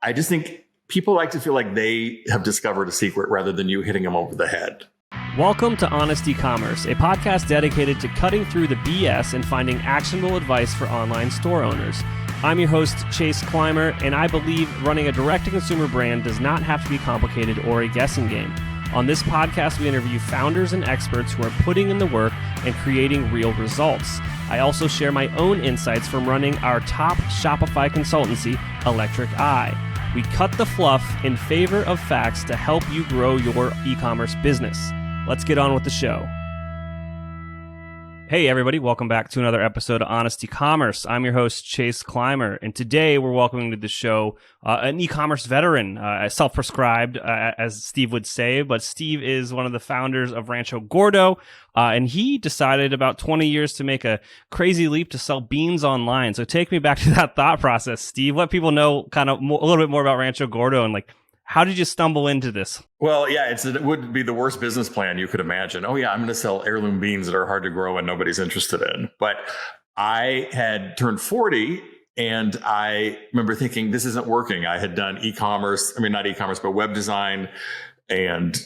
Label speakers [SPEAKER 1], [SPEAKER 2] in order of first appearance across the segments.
[SPEAKER 1] I just think people like to feel like they have discovered a secret rather than you hitting them over the head.
[SPEAKER 2] Welcome to Honest Ecommerce, a podcast dedicated to cutting through the BS and finding actionable advice for online store owners. I'm your host, Chase Clymer, and I believe running a direct-to-consumer brand does not have to be complicated or a guessing game. On this podcast, we interview founders and experts who are putting in the work and creating real results. I also share my own insights from running our top Shopify consultancy, Electric Eye. We cut the fluff in favor of facts to help you grow your e-commerce business. Let's get on with the show. Hey everybody, welcome back to another episode of Honest Ecommerce. I'm your host, Chase Clymer, and today we're welcoming to the show an e-commerce veteran, self-prescribed, as Steve would say, but Steve is one of the founders of Rancho Gordo, and he decided about 20 years to make a crazy leap to sell beans online. So take me back to that thought process, Steve. Let people know kind of a little bit more about Rancho Gordo and how did you stumble into this?
[SPEAKER 1] Well, yeah, it would be the worst business plan you could imagine. Oh, yeah, I'm going to sell heirloom beans that are hard to grow and nobody's interested in. But I had turned 40 and I remember thinking, this isn't working. I had done not e-commerce, but web design and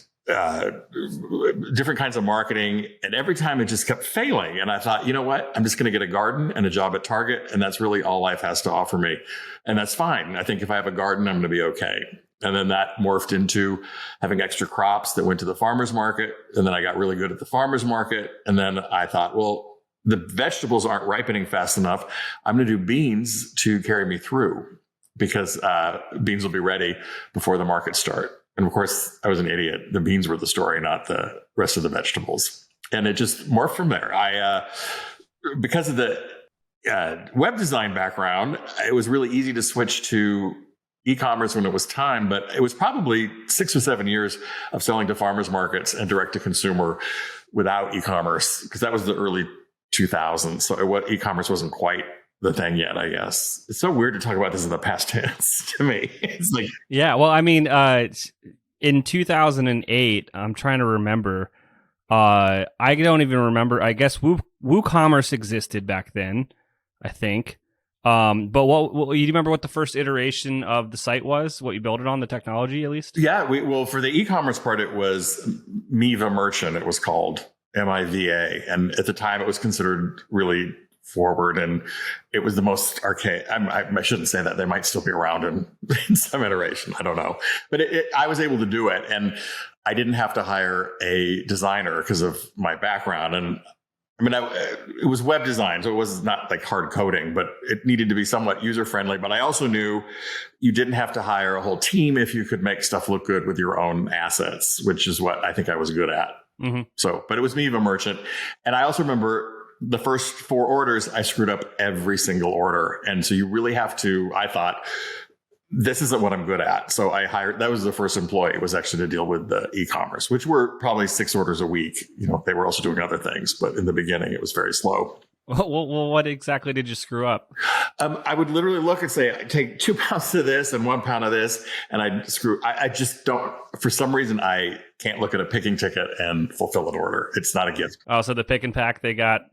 [SPEAKER 1] different kinds of marketing. And every time it just kept failing. And I thought, you know what? I'm just going to get a garden and a job at Target. And that's really all life has to offer me. And that's fine. I think if I have a garden, I'm going to be okay. And then that morphed into having extra crops that went to the farmer's market. And then I got really good at the farmer's market. And then I thought, well, the vegetables aren't ripening fast enough. I'm going to do beans to carry me through because beans will be ready before the markets start. And of course, I was an idiot. The beans were the story, not the rest of the vegetables. And it just morphed from there. Because of the web design background, it was really easy to switch to e-commerce when it was time, but it was probably 6 or 7 years of selling to farmers markets and direct to consumer without e-commerce, because that was the early 2000s. So e-commerce wasn't quite the thing yet, I guess. It's so weird to talk about this in the past tense to me. It's like,
[SPEAKER 2] yeah, well, I mean, in 2008, I'm trying to remember. I don't even remember. I guess WooCommerce existed back then, I think. But what you remember what the first iteration of the site was? What you built it on, the technology at least?
[SPEAKER 1] Yeah, well, for the e-commerce part, it was Miva Merchant. It was called MIVA, and at the time, it was considered really forward, and it was the most archaic. I shouldn't say that; they might still be around in some iteration. I don't know, but I was able to do it, and I didn't have to hire a designer because of my background and. I mean, it was web design, so it was not like hard coding, but it needed to be somewhat user-friendly. But I also knew you didn't have to hire a whole team if you could make stuff look good with your own assets, which is what I think I was good at. Mm-hmm. So, but it was Miva Merchant. And I also remember the first 4 orders, I screwed up every single order. And so you really have to, I thought, this isn't what I'm good at. So that was the first employee, was actually to deal with the e-commerce, which were probably 6 orders a week. They were also doing other things, but in the beginning it was very slow.
[SPEAKER 2] Well, what exactly did you screw up?
[SPEAKER 1] I would literally look and say, I take 2 pounds of this and 1 pound of this. And I just don't, for some reason, I can't look at a picking ticket and fulfill an order. It's not a gift.
[SPEAKER 2] Oh, so the pick and pack, they got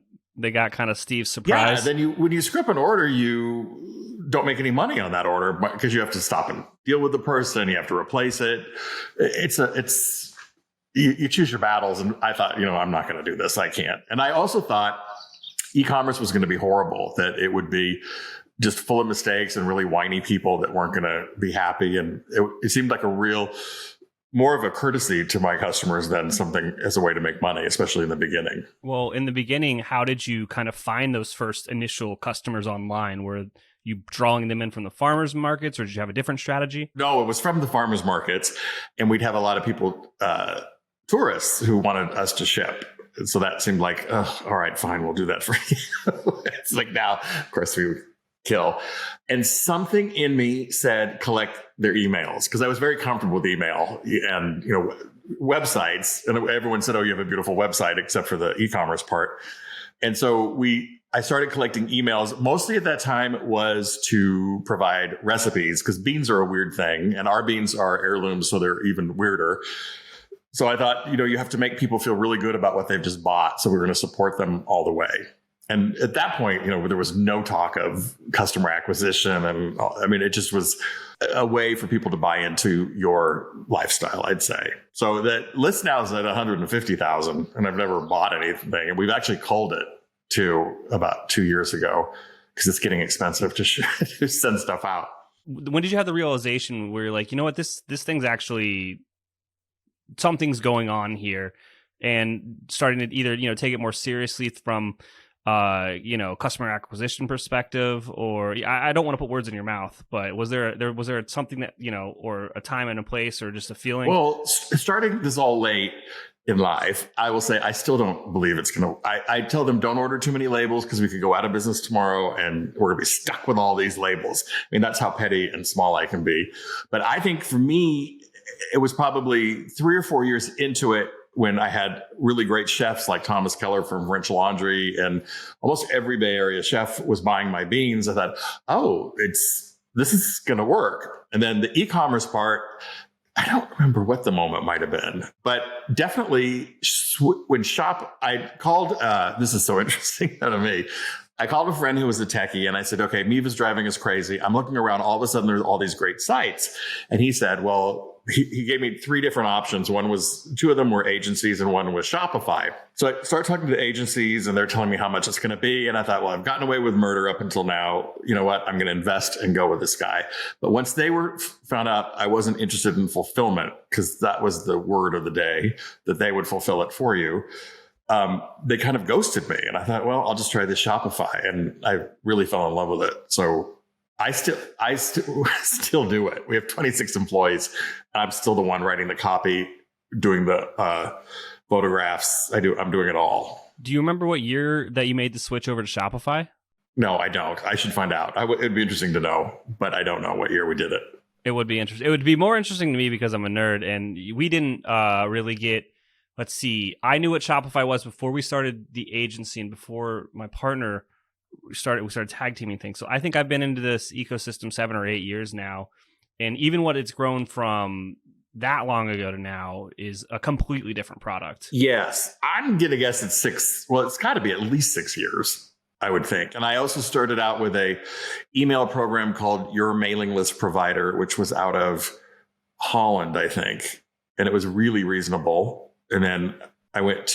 [SPEAKER 2] kind of Steve's surprise.
[SPEAKER 1] Yeah, then when you screw up an order, you don't make any money on that order because you have to stop and deal with the person. You have to replace it. You choose your battles. And I thought, I'm not going to do this. I can't. And I also thought e-commerce was going to be horrible, that it would be just full of mistakes and really whiny people that weren't going to be happy. And it seemed like more of a courtesy to my customers than something as a way to make money, especially in the beginning.
[SPEAKER 2] Well, in the beginning, how did you kind of find those first initial customers online? Were you drawing them in from the farmers markets, or did you have a different strategy?
[SPEAKER 1] No, it was from the farmers markets, and we'd have a lot of people, tourists, who wanted us to ship. And so that seemed like, oh, all right, fine, we'll do that for you. It's like, now, of course, we would kill. And something in me said, collect their emails, because I was very comfortable with email and, websites. And everyone said, oh, you have a beautiful website, except for the e-commerce part. And so I started collecting emails. Mostly at that time it was to provide recipes, because beans are a weird thing, and our beans are heirlooms, so they're even weirder. So I thought, you have to make people feel really good about what they've just bought. So we're going to support them all the way. And at that point, there was no talk of customer acquisition. And it just was a way for people to buy into your lifestyle, I'd say. So that list now is at 150,000 and I've never bought anything. And we've actually culled it to about 2 years ago because it's getting expensive to send stuff out.
[SPEAKER 2] When did you have the realization where you're like, you know what, this thing's actually, something's going on here, and starting to either, take it more seriously from, customer acquisition perspective, or I don't want to put words in your mouth, but was there something that, or a time and a place or just a feeling?
[SPEAKER 1] Well, starting this all late in life, I will say I still don't believe it's going to, I tell them don't order too many labels because we could go out of business tomorrow and we're going to be stuck with all these labels. I mean, that's how petty and small I can be. But I think for me, it was probably 3 or 4 years into it when I had really great chefs like Thomas Keller from French Laundry, and almost every Bay Area chef was buying my beans. I thought, oh, this is going to work. And then the e-commerce part, I don't remember what the moment might have been, but definitely when I called, this is so interesting to me. I called a friend who was a techie and I said, okay, Meva's driving us crazy. I'm looking around. All of a sudden, there's all these great sites. And he said, well, he gave me 3 different options. 2 of them were agencies and one was Shopify. So I started talking to agencies and they're telling me how much it's going to be. And I thought, well, I've gotten away with murder up until now. You know what? I'm going to invest and go with this guy. But once they found out I wasn't interested in fulfillment, because that was the word of the day, that they would fulfill it for you. They kind of ghosted me. And I thought, well, I'll just try this Shopify. And I really fell in love with it. So I still do it. We have 26 employees. I'm still the one writing the copy, doing the photographs. I'm doing it all.
[SPEAKER 2] Do you remember what year that you made the switch over to Shopify?
[SPEAKER 1] No, I don't. I should find out. It'd be interesting to know, but I don't know what year we did it.
[SPEAKER 2] It would be interesting. It would be more interesting to me because I'm a nerd, and we didn't really get. Let's see. I knew what Shopify was before we started the agency and before my partner we started tag teaming things. So I think I've been into this ecosystem 7 or 8 years now. And even what it's grown from that long ago to now is a completely different product.
[SPEAKER 1] Yes. I'm going to guess it's 6. Well, it's got to be at least 6 years, I would think. And I also started out with a email program called Your Mailing List Provider, which was out of Holland, I think. And it was really reasonable. And then I went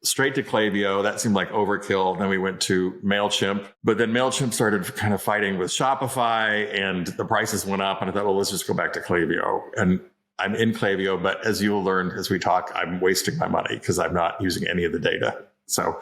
[SPEAKER 1] straight to Klaviyo. That seemed like overkill. Then we went to MailChimp. But then MailChimp started kind of fighting with Shopify and the prices went up. And I thought, well, let's just go back to Klaviyo. And I'm in Klaviyo. But as you'll learn as we talk, I'm wasting my money because I'm not using any of the data. So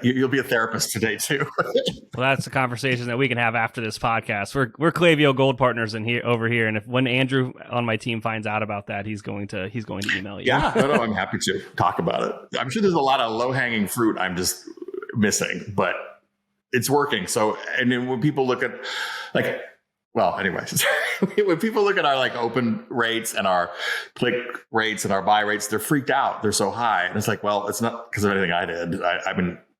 [SPEAKER 1] you'll be a therapist today, too.
[SPEAKER 2] Well, that's a conversation that we can have after this podcast. We're Klaviyo Gold partners over here, and when Andrew on my team finds out about that, he's going to email you.
[SPEAKER 1] Yeah, no, I'm happy to talk about it. I'm sure there's a lot of low hanging fruit I'm just missing, but it's working. So, and then when people look at anyways, when people look at our open rates and our click rates and our buy rates, they're freaked out. They're so high, and it's like, well, it's not because of anything I did.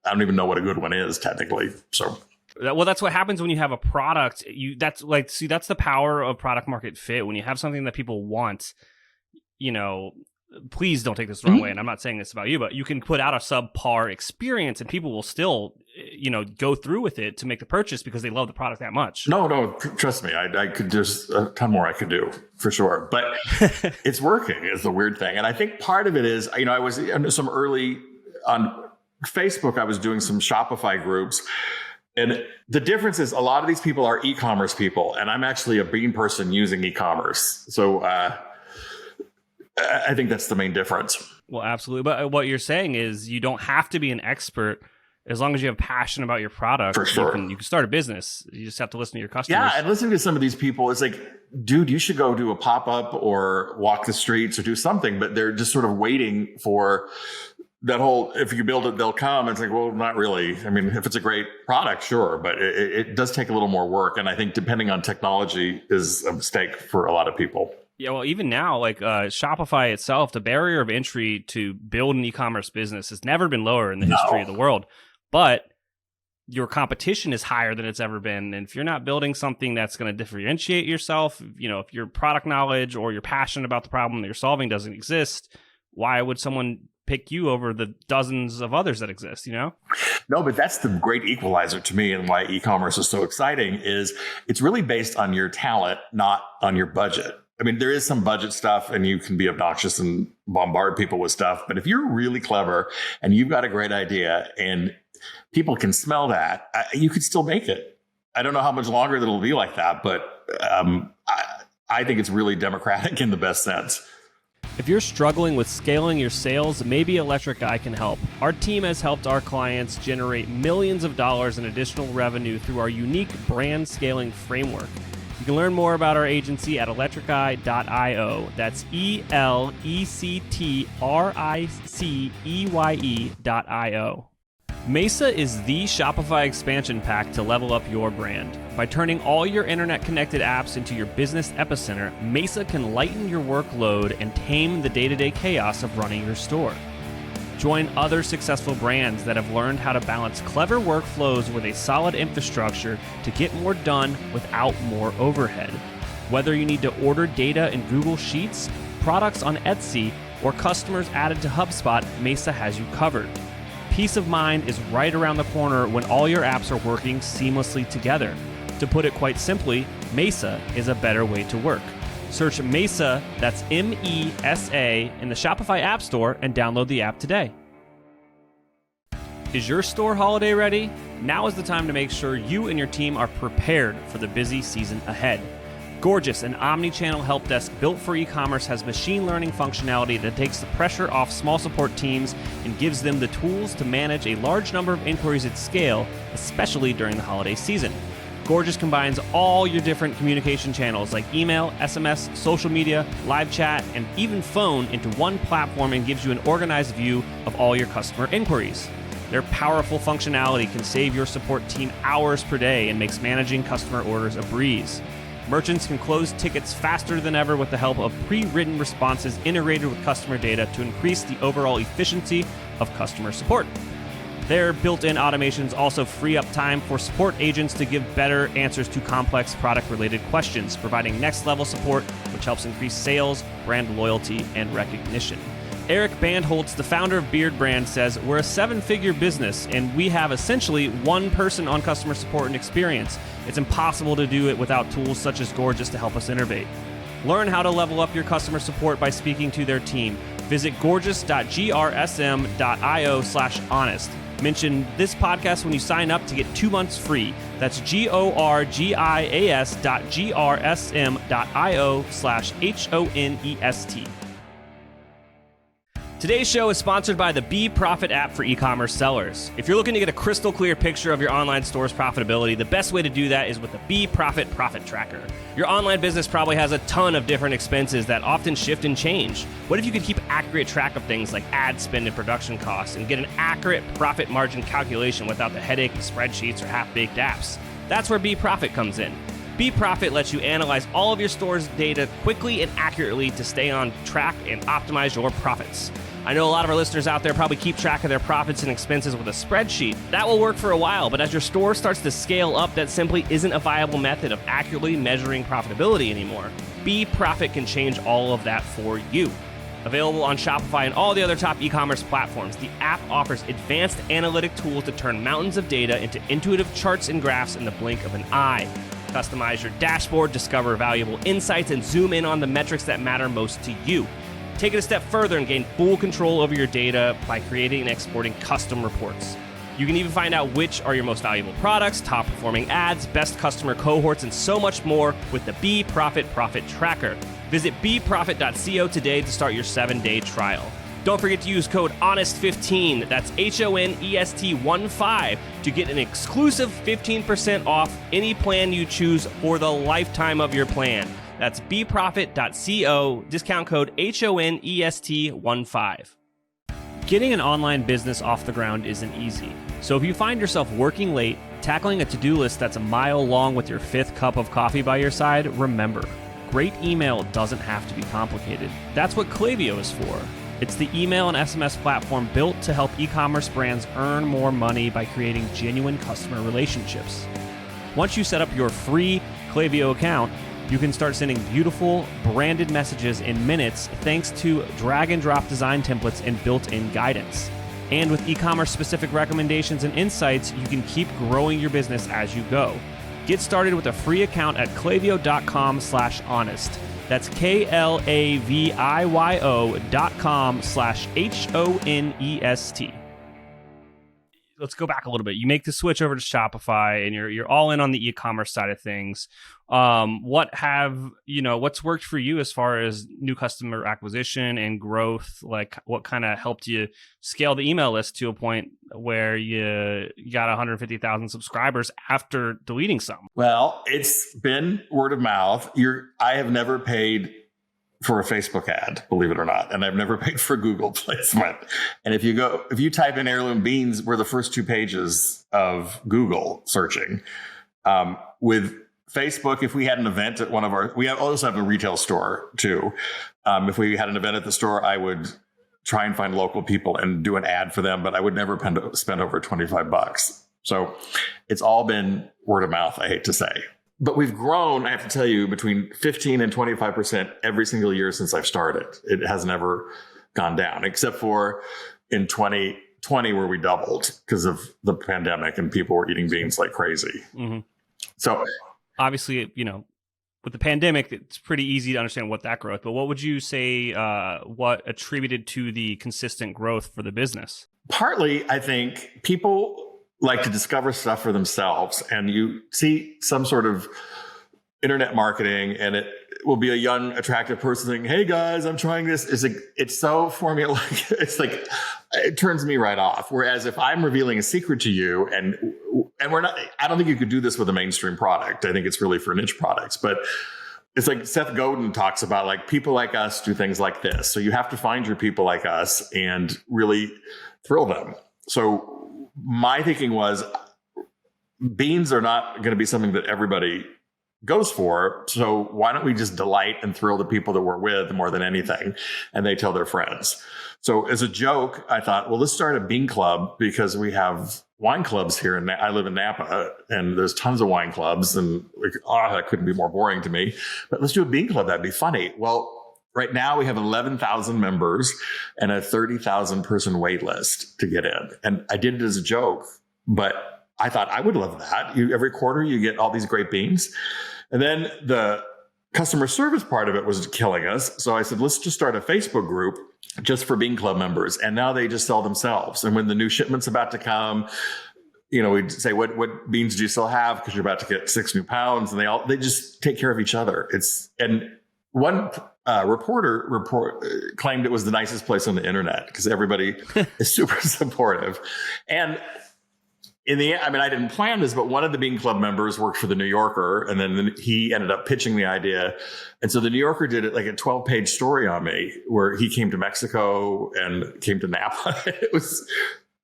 [SPEAKER 1] I don't even know what a good one is technically. So,
[SPEAKER 2] well, that's what happens when you have a product. That's the power of product market fit. When you have something that people want, please don't take this the wrong way. And I'm not saying this about you, but you can put out a subpar experience and people will still, go through with it to make the purchase because they love the product that much.
[SPEAKER 1] No, trust me. I could, there's a ton more I could do for sure, but it's working is the weird thing. And I think part of it is, I was in some early on Facebook, I was doing some Shopify groups. And the difference is a lot of these people are e-commerce people. And I'm actually a bean person using e-commerce. So I think that's the main difference.
[SPEAKER 2] Well, absolutely. But what you're saying is you don't have to be an expert as long as you have passion about your product.
[SPEAKER 1] For sure.
[SPEAKER 2] You can start a business. You just have to listen to your customers.
[SPEAKER 1] Yeah. And listening to some of these people, it's like, dude, you should go do a pop-up or walk the streets or do something. But they're just sort of waiting for that whole, if you build it, they'll come. It's like, well, not really. I mean, if it's a great product, sure. But it does take a little more work. And I think depending on technology is a mistake for a lot of people.
[SPEAKER 2] Yeah, well, even now, Shopify itself, the barrier of entry to build an e-commerce business has never been lower in the history of the world. But your competition is higher than it's ever been. And if you're not building something that's going to differentiate yourself, if your product knowledge or your passion about the problem that you're solving doesn't exist, why would someone pick you over the dozens of others that exist, you know?
[SPEAKER 1] No, but that's the great equalizer to me, and why e-commerce is so exciting is it's really based on your talent, not on your budget. I mean, there is some budget stuff and you can be obnoxious and bombard people with stuff. But if you're really clever and you've got a great idea and people can smell that, you could still make it. I don't know how much longer it'll be like that, but I think it's really democratic in the best sense.
[SPEAKER 2] If you're struggling with scaling your sales, maybe Electric Eye can help. Our team has helped our clients generate millions of dollars in additional revenue through our unique brand scaling framework. You can learn more about our agency at electriceye.io. That's ELECTRICEYE.io. Mesa is the Shopify expansion pack to level up your brand. By turning all your internet-connected apps into your business epicenter, Mesa can lighten your workload and tame the day-to-day chaos of running your store. Join other successful brands that have learned how to balance clever workflows with a solid infrastructure to get more done without more overhead. Whether you need to order data in Google Sheets, products on Etsy, or customers added to HubSpot, Mesa has you covered. Peace of mind is right around the corner when all your apps are working seamlessly together. To put it quite simply, Mesa is a better way to work. Search Mesa, that's MESA, in the Shopify App Store and download the app today. Is your store holiday ready? Now is the time to make sure you and your team are prepared for the busy season ahead. Gorgias, an omni-channel help desk built for e-commerce, has machine learning functionality that takes the pressure off small support teams and gives them the tools to manage a large number of inquiries at scale, especially during the holiday season. Gorgias combines all your different communication channels like email, SMS, social media, live chat, and even phone into one platform and gives you an organized view of all your customer inquiries. Their powerful functionality can save your support team hours per day and makes managing customer orders a breeze. Merchants can close tickets faster than ever with the help of pre-written responses integrated with customer data to increase the overall efficiency of customer support. Their built-in automations also free up time for support agents to give better answers to complex product-related questions, providing next-level support, which helps increase sales, brand loyalty, and recognition. Eric Bandholtz, the founder of Beard Brand, says, "We're a seven-figure business, and we have essentially one person on customer support and experience. It's impossible to do it without tools such as Gorgias to help us innovate." Learn how to level up your customer support by speaking to their team. Visit gorgias.grsm.io/honest. Mention this podcast when you sign up to get 2 months free. That's gorgias.grsm.io/honest. Today's show is sponsored by the BeProfit app for e-commerce sellers. If you're looking to get a crystal clear picture of your online store's profitability, the best way to do that is with the BeProfit Profit Tracker. Your online business probably has a ton of different expenses that often shift and change. What if you could keep accurate track of things like ad spend and production costs and get an accurate profit margin calculation without the headache of spreadsheets or half-baked apps? That's where BeProfit comes in. BeProfit lets you analyze all of your store's data quickly and accurately to stay on track and optimize your profits. I know a lot of our listeners out there probably keep track of their profits and expenses with a spreadsheet. That will work for a while, but as your store starts to scale up, that simply isn't a viable method of accurately measuring profitability anymore. BeProfit can change all of that for you. Available on Shopify and all the other top e-commerce platforms, the app offers advanced analytic tools to turn mountains of data into intuitive charts and graphs in the blink of an eye. Customize your dashboard, discover valuable insights, and zoom in on the metrics that matter most to you. Take it a step further and gain full control over your data by creating and exporting custom reports. You can even find out which are your most valuable products, top performing ads, best customer cohorts, and so much more with the BeProfit Profit Tracker. Visit beprofit.co today to start your 7-day trial. Don't forget to use code HONEST15, that's HONEST15, to get an exclusive 15% off any plan you choose for the lifetime of your plan. That's beprofit.co, discount code HONEST15. Getting an online business off the ground isn't easy. So if you find yourself working late, tackling a to-do list that's a mile long with your 5th cup of coffee by your side, remember, great email doesn't have to be complicated. That's what Klaviyo is for. It's the email and SMS platform built to help e-commerce brands earn more money by creating genuine customer relationships. Once you set up your free Klaviyo account, You can start sending beautiful, branded messages in minutes thanks to drag-and-drop design templates and built-in guidance. And with e-commerce specific recommendations and insights, you can keep growing your business as you go. Get started with a free account at klaviyo.com/honest. That's KLAVIYO.com/HONEST. Let's go back a little bit. You make the switch over to Shopify and you're all in on the e-commerce side of things. What's worked for you as far as new customer acquisition and growth? Like what kind of helped you scale the email list to a point where you got 150,000 subscribers after deleting some?
[SPEAKER 1] Well, it's been word of mouth. I have never paid for a Facebook ad, believe it or not. And I've never paid for Google placement. And if you type in heirloom beans, we're the first 2 pages of Google searching. With Facebook, if we had an event at we also have a retail store too. If we had an event at the store, I would try and find local people and do an ad for them, but I would never spend over $25. So it's all been word of mouth, I hate to say. But we've grown, I have to tell you, between 15 and 25% every single year since I've started. It has never gone down, except for in 2020 where we doubled because of the pandemic and people were eating beans like crazy.
[SPEAKER 2] Mm-hmm.
[SPEAKER 1] So
[SPEAKER 2] obviously, with the pandemic, it's pretty easy to understand what that growth, but what would you say, what attributed to the consistent growth for the business?
[SPEAKER 1] Partly, I think people like to discover stuff for themselves, and you see some sort of internet marketing and it will be a young, attractive person saying, "Hey guys, I'm trying this." It's so formulaic. It's like, it turns me right off. Whereas if I'm revealing a secret to you and we're not, I don't think you could do this with a mainstream product. I think it's really for niche products, but it's like Seth Godin talks about, like, people like us do things like this. So you have to find your people like us and really thrill them. So my thinking was, beans are not going to be something that everybody goes for. So why don't we just delight and thrill the people that we're with more than anything? And they tell their friends. So as a joke, I thought, well, let's start a bean club because we have wine clubs here. And I live in Napa and there's tons of wine clubs and that couldn't be more boring to me, but let's do a bean club. That'd be funny. Well, right now we have 11,000 members and a 30,000 person wait list to get in. And I did it as a joke, but I thought I would love that. Every quarter you get all these great beans. And then the customer service part of it was killing us. So I said, let's just start a Facebook group just for bean club members. And now they just sell themselves. And when the new shipment's about to come, we'd say, what beans do you still have? Because you're about to get 6 new pounds. And they just take care of each other. And one reporter claimed it was the nicest place on the internet because everybody is super supportive. And in the end, I didn't plan this, but one of the Bean Club members worked for the New Yorker, and then he ended up pitching the idea. And so the New Yorker did it like a 12-page story on me where he came to Mexico and came to Napa. It was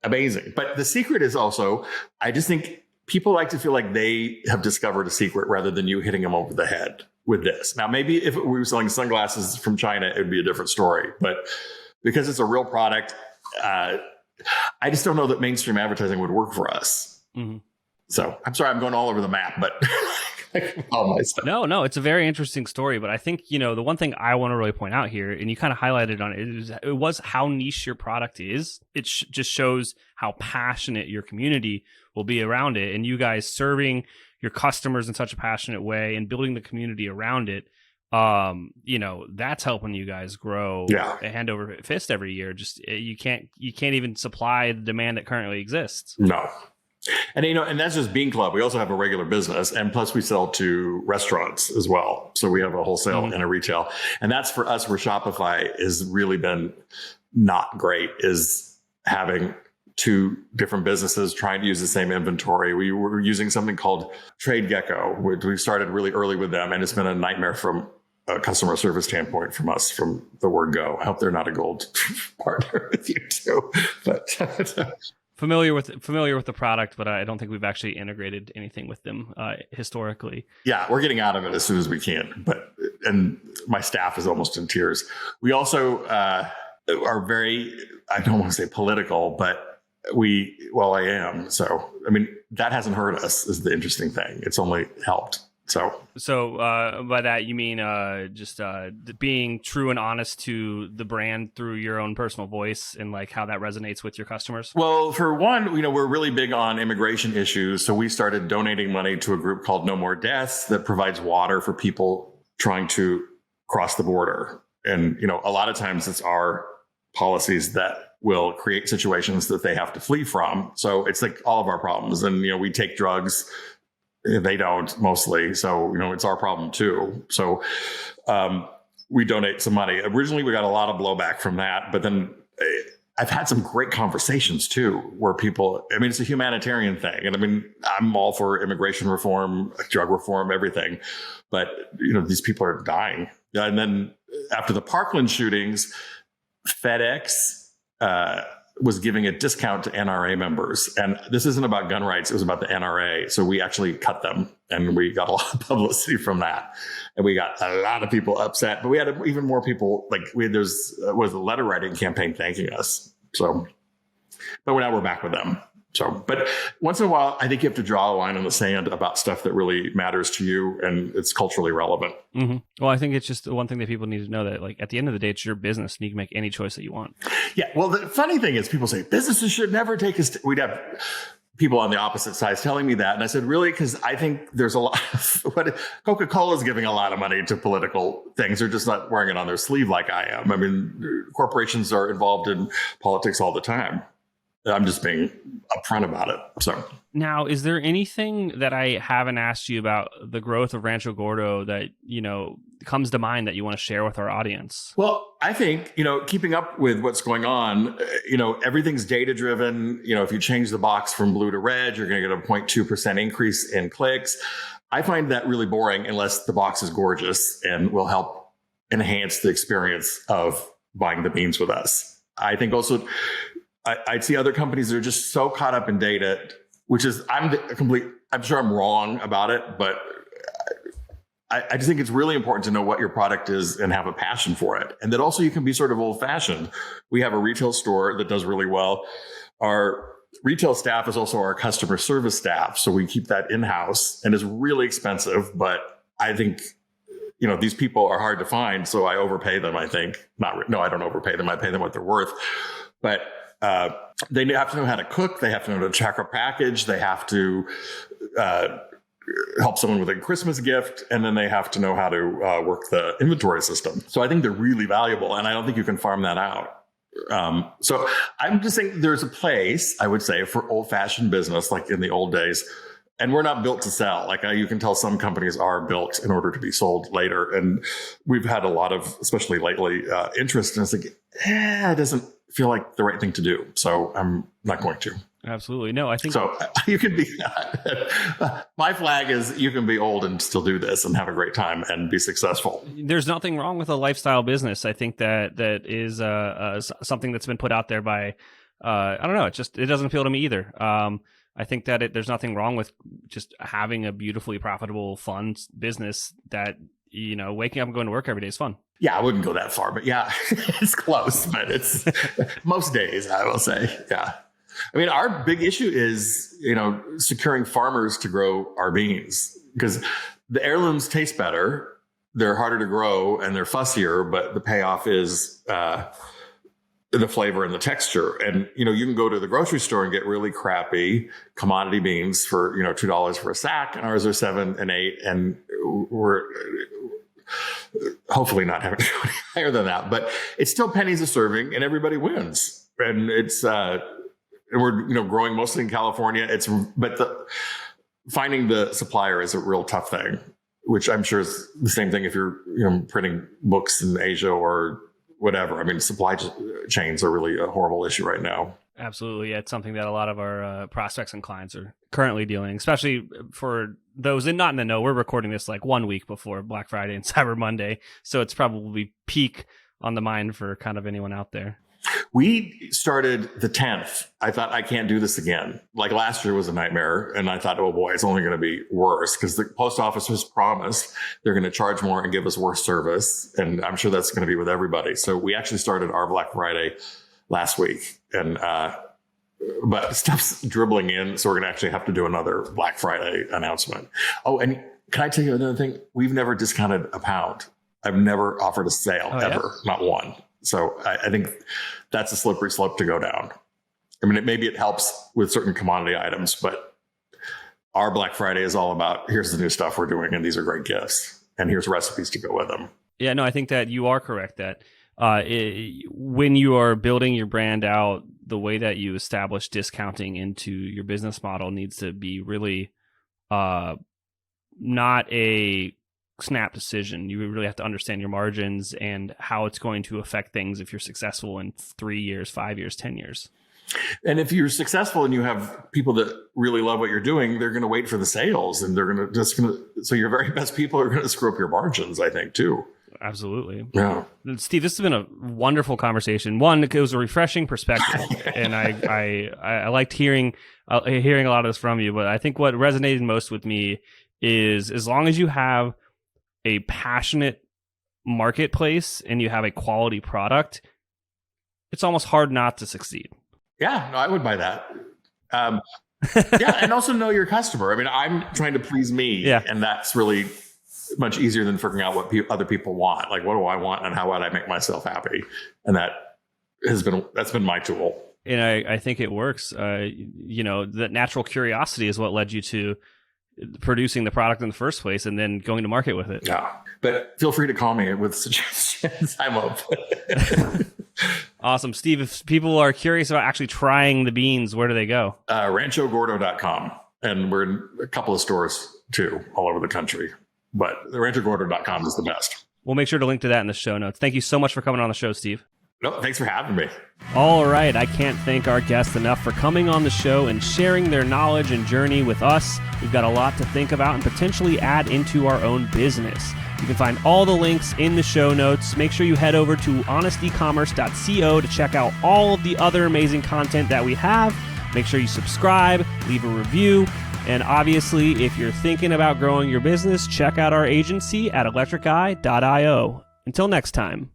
[SPEAKER 1] amazing. But the secret is also, I just think people like to feel like they have discovered a secret rather than you hitting them over the head with this. Now, maybe if we were selling sunglasses from China, it would be a different story. But because it's a real product, I just don't know that mainstream advertising would work for us.
[SPEAKER 2] Mm-hmm.
[SPEAKER 1] So I'm sorry, I'm going all over the map, but all my stuff.
[SPEAKER 2] No, it's a very interesting story. But I think, the one thing I want to really point out here, and you kind of highlighted on it was how niche your product is. It just shows how passionate your community will be around it. And you guys serving your customers in such a passionate way and building the community around it. That's helping you guys grow hand over fist every year. Just you can't even supply the demand that currently exists.
[SPEAKER 1] No. And that's just Bean Club. We also have a regular business, and plus we sell to restaurants as well. So we have a wholesale and a retail, and that's for us where Shopify has really been not great, is having 2 different businesses trying to use the same inventory. We were using something called Trade Gecko, which we started really early with them, and it's been a nightmare from a customer service standpoint from us from the word go. I hope they're not a gold partner with you too. But
[SPEAKER 2] familiar with the product, but I don't think we've actually integrated anything with them historically.
[SPEAKER 1] Yeah, we're getting out of it as soon as we can. And my staff is almost in tears. We also are very, I don't want to say political, but I am. So, that hasn't hurt us is the interesting thing. It's only helped.
[SPEAKER 2] So by that, you mean just being true and honest to the brand through your own personal voice and like how that resonates with your customers?
[SPEAKER 1] Well, for one, we're really big on immigration issues. So we started donating money to a group called No More Deaths that provides water for people trying to cross the border. And, a lot of times it's our policies that will create situations that they have to flee from. So it's like all of our problems. And, we take drugs. They don't mostly. So, it's our problem too. So we donate some money. Originally, we got a lot of blowback from that. But then I've had some great conversations too, where people, it's a humanitarian thing. And I'm all for immigration reform, drug reform, everything. But, these people are dying. And then after the Parkland shootings, FedEx was giving a discount to NRA members. And this isn't about gun rights. It was about the NRA. So we actually cut them and we got a lot of publicity from that. And we got a lot of people upset, but we had even more people was a letter writing campaign thanking us. So, but now we're back with them. So, but once in a while, I think you have to draw a line in the sand about stuff that really matters to you and it's culturally relevant.
[SPEAKER 2] Mm-hmm. Well, I think it's just one thing that people need to know that at the end of the day, it's your business and you can make any choice that you want.
[SPEAKER 1] Yeah. Well, the funny thing is people say businesses should never take us. We'd have people on the opposite sides telling me that. And I said, really? Because I think there's a lot of Coca-Cola is giving a lot of money to political things. They're just not wearing it on their sleeve like I am. Corporations are involved in politics all the time. I'm just being upfront about it. So
[SPEAKER 2] now, is there anything that I haven't asked you about the growth of Rancho Gordo that, comes to mind that you want to share with our audience?
[SPEAKER 1] Well, I think, keeping up with what's going on, everything's data driven. If you change the box from blue to red, you're going to get a 0.2% increase in clicks. I find that really boring unless the box is gorgeous and will help enhance the experience of buying the beans with us. I think also I'd see other companies that are just so caught up in data, which is, I'm sure I'm wrong about it, but I just think it's really important to know what your product is and have a passion for it. And that also you can be sort of old fashioned. We have a retail store that does really well. Our retail staff is also our customer service staff. So we keep that in-house and it's really expensive, but I think, these people are hard to find. So I overpay them, I think. No, I don't overpay them. I pay them what they're worth. But they have to know how to cook. They have to know how to check a package. They have to help someone with a Christmas gift. And then they have to know how to work the inventory system. So I think they're really valuable. And I don't think you can farm that out. So I'm just saying there's a place, I would say, for old fashioned business, like in the old days. And we're not built to sell. You can tell some companies are built in order to be sold later. And we've had a lot of, especially lately, interest. And it's like, it doesn't feel like the right thing to do. So I'm not going to.
[SPEAKER 2] Absolutely. No, I think
[SPEAKER 1] so. You can be, my flag is you can be old and still do this and have a great time and be successful.
[SPEAKER 2] There's nothing wrong with a lifestyle business. I think that is something that's been put out there by, I don't know. It doesn't appeal to me either. I think that there's nothing wrong with just having a beautifully profitable, fun business that, waking up and going to work every day is fun.
[SPEAKER 1] Yeah, I wouldn't go that far, but yeah, it's close, but it's most days, I will say. Yeah. Our big issue is, securing farmers to grow our beans because the heirlooms taste better. They're harder to grow and they're fussier, but the payoff is, the flavor and the texture. And, you can go to the grocery store and get really crappy commodity beans for, $2 for a sack, and ours are $7 and $8. And we're hopefully not having to go any higher than that, but it's still pennies a serving and everybody wins. And it's, we're, growing mostly in California. Finding the supplier is a real tough thing, which I'm sure is the same thing if you're, printing books in Asia or whatever. Supply chains are really a horrible issue right now.
[SPEAKER 2] Absolutely. Yeah, it's something that a lot of our prospects and clients are currently dealing, especially for those not in the know. We're recording this 1 week before Black Friday and Cyber Monday. So it's probably peak on the mind for kind of anyone out there.
[SPEAKER 1] We started the 10th. I thought, I can't do this again. Last year was a nightmare. And I thought, oh boy, it's only going to be worse because the post office has promised they're going to charge more and give us worse service. And I'm sure that's going to be with everybody. So we actually started our Black Friday last week. And, but stuff's dribbling in. So we're going to actually have to do another Black Friday announcement. Oh, and Can I tell you another thing? We've never discounted a pound. I've never offered a sale ever, not one. So I think that's a slippery slope to go down. I mean, maybe it helps with certain commodity items, but our Black Friday is all about, here's the new stuff we're doing, and these are great gifts, and here's recipes to go with them.
[SPEAKER 2] Yeah, no, I think that you are correct that when you are building your brand out, the way that you establish discounting into your business model needs to be really not a snap decision. You really have to understand your margins and how it's going to affect things if you're successful in 3 years, 5 years, 10 years.
[SPEAKER 1] And if you're successful and you have people that really love what you're doing, they're going to wait for the sales, and they're going to so your very best people are going to screw up your margins, I think, too.
[SPEAKER 2] Absolutely.
[SPEAKER 1] Yeah.
[SPEAKER 2] Steve, this has been a wonderful conversation. One, it was a refreshing perspective, and I liked hearing a lot of this from you. But I think what resonated most with me is, as long as you have a passionate marketplace and you have a quality product, it's almost hard not to succeed.
[SPEAKER 1] Yeah, no, I would buy that. Yeah, and also know your customer. I mean, I'm trying to please me, and that's really much easier than figuring out what other people want. Like, what do I want, and how would I make myself happy? And that's been my tool.
[SPEAKER 2] And I think it works. That natural curiosity is what led you to producing the product in the first place, and then going to market with it.
[SPEAKER 1] Yeah, but feel free to call me with suggestions. I'm open.
[SPEAKER 2] Awesome. Steve, if people are curious about actually trying the beans, where do they go?
[SPEAKER 1] RanchoGordo.com. And we're in a couple of stores, too, all over the country. But the RanchoGordo.com is the best.
[SPEAKER 2] We'll make sure to link to that in the show notes. Thank you so much for coming on the show, Steve.
[SPEAKER 1] No, thanks for having me.
[SPEAKER 2] All right. I can't thank our guests enough for coming on the show and sharing their knowledge and journey with us. We've got a lot to think about and potentially add into our own business. You can find all the links in the show notes. Make sure you head over to honestecommerce.co to check out all of the other amazing content that we have. Make sure you subscribe, leave a review, and obviously, if you're thinking about growing your business, check out our agency at electriceye.io. Until next time.